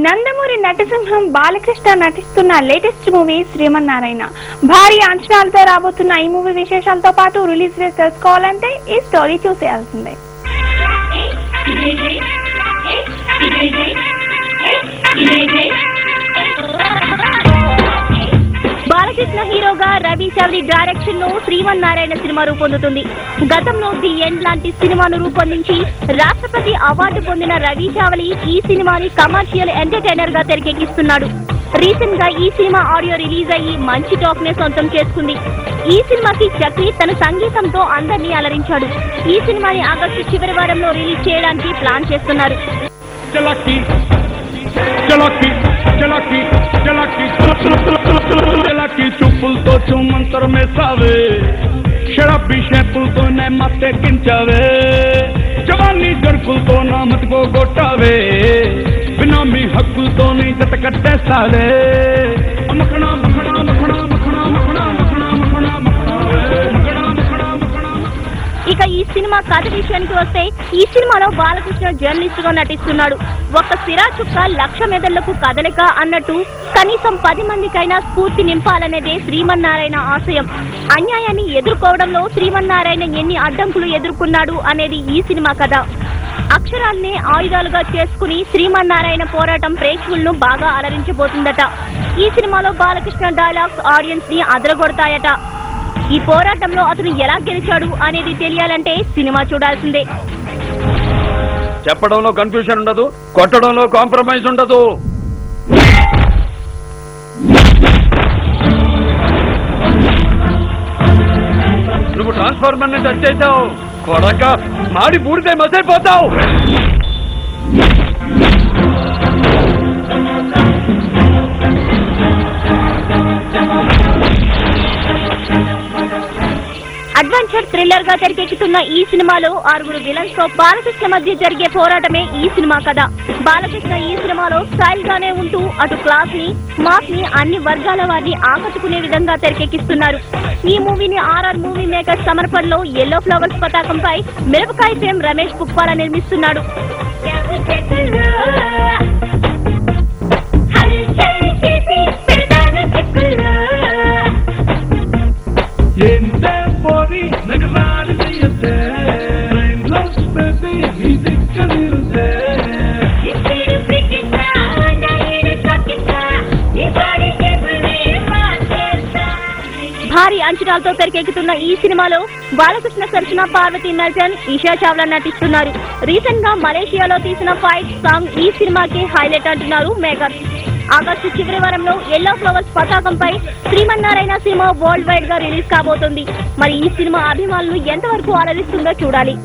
నందమూరి నటసింహం బాలకృష్ణ నటిస్తున్న latest movie Srimannarayana భారీ అంచనాలతో రాబోతున్న ఈ మూవీ విశేషాలతో పాటు రిలీజ్ డేట్ తెలుసుకోవాలంటే ఈ స్టోరీ చూసేయాల్సిందే. బాలకృష్ణ హీరోగా రవి చౌదరి డైరెక్షన్ లో శ్రీమన్నారాయణ సినిమా రూపొందుతుంది. గతంలో ది ఎండ్ లాంటి సినిమాను రూపొందించి రాష్ట్రపతి అవార్డు పొందిన రవి చౌదరి ఈ సినిమాని కమర్షియల్ ఎంటర్టైనర్ గా తెరకెక్కిస్తున్నాడు. రీసెంట్ గా ఈ సినిమా ఆడియో రిలీజ్ అయ్యి మంచి టాక్ నే సొంతం చేసుకుంది. ఈ సినిమాకి చక్రి తన సంగీతంతో అందరినీ అలరించాడు. ఈ సినిమాని ఆగస్టు చివరి వారంలో రిలీజ్ చేయడానికి ప్లాన్ చేస్తున్నారు. చూపులతో చూమంతరమే సావే షరాబీ షేపులతో మత్తెక్కించావే జవాన్ని గడుపులతో నా మతిపోగొట్టావే బినామీ హక్కులతో నీ జత కట్టేస్తావే మఖణా మఖణా మఖణా మఖణా మఖణా మఖణా మఖణా మఖణా. ఇక ఈ సినిమా కథ విషయానికి వస్తే ఈ సినిమాలో బాలకృష్ణ జర్నలిస్ట్ గా నటిస్తున్నాడు. ఒక సిరా చుక్క 1,00,000 మెదళ్లకు కదలిక అన్నట్టు కనీసం 10 మందికైనా స్ఫూర్తి నింపాలనేదే శ్రీమన్నారాయణ ఆశయం. అన్యాయాన్ని ఎదుర్కోవడంలో శ్రీమన్నారాయణ ఎన్ని అడ్డంకులు ఎదుర్కొన్నాడు అనేది ఈ సినిమా కథ. అక్షరాల్ని ఆయుధాలుగా చేసుకుని శ్రీమన్నారాయణ పోరాటం ప్రేక్షకులను బాగా అలరించబోతుందట. ఈ సినిమాలో బాలకృష్ణ డైలాగ్స్ ఆడియన్స్ ని అదరగొడతాయట. ఈ పోరాటంలో అతను ఎలా గెలిచాడు అనేది తెలియాలంటే సినిమా చూడాల్సిందే. చెప్పడంలో కన్ఫ్యూషన్ ఉండదు, కొట్టడంలో కాంప్రమైజ్ ఉండదు. నువ్వు ట్రాన్స్ఫార్మర్ ని టచ్ చేసావు, కొడక మాడి బూడితే మసైపోతావు. అడ్వెంచర్ థ్రిల్లర్ గా తెరకెక్కుతున్న ఈ సినిమాలో 6 విలన్స్ తో బాలకృష్ణ మధ్య జరిగే పోరాటమే ఈ సినిమా కథ. బాలకృష్ణ ఈ సినిమాలో స్టైల్ గానే ఉంటూ అటు క్లాస్ ని మాస్ ని అన్ని వర్గాల వారిని ఆకట్టుకునే విధంగా తెరకెక్కిస్తున్నారు. ఈ మూవీని ఆర్ఆర్ మూవీ మేకర్స్ సమర్పణలో ఎల్లో ఫ్లవర్స్ పతాకంపై మిరపకాయ ఫేమ్ రమేష్ పుప్పాల నిర్మిస్తున్నాడు. భారీ అంచనాలతో తెరకెక్కుతున్న ఈ సినిమాలో బాలకృష్ణ సరసన పార్వతి నర్జన్, ఈషా చావ్లా నటిస్తున్నారు. రీసెంట్ గా మలేషియాలో తీసిన ఫైట్ సాంగ్ ఈ సినిమాకి హైలైట్ అంటున్నారు మేకర్స్. ఆగస్టు చివరి వారంలో ఎల్లో ఫ్లవర్స్ పతాకంపై శ్రీమన్నారాయణ సినిమా వరల్డ్ వైడ్ గా రిలీజ్ కాబోతోంది. మరి ఈ సినిమా అభిమానులు ఎంతవరకు అలరిస్తుందో చూడాలి.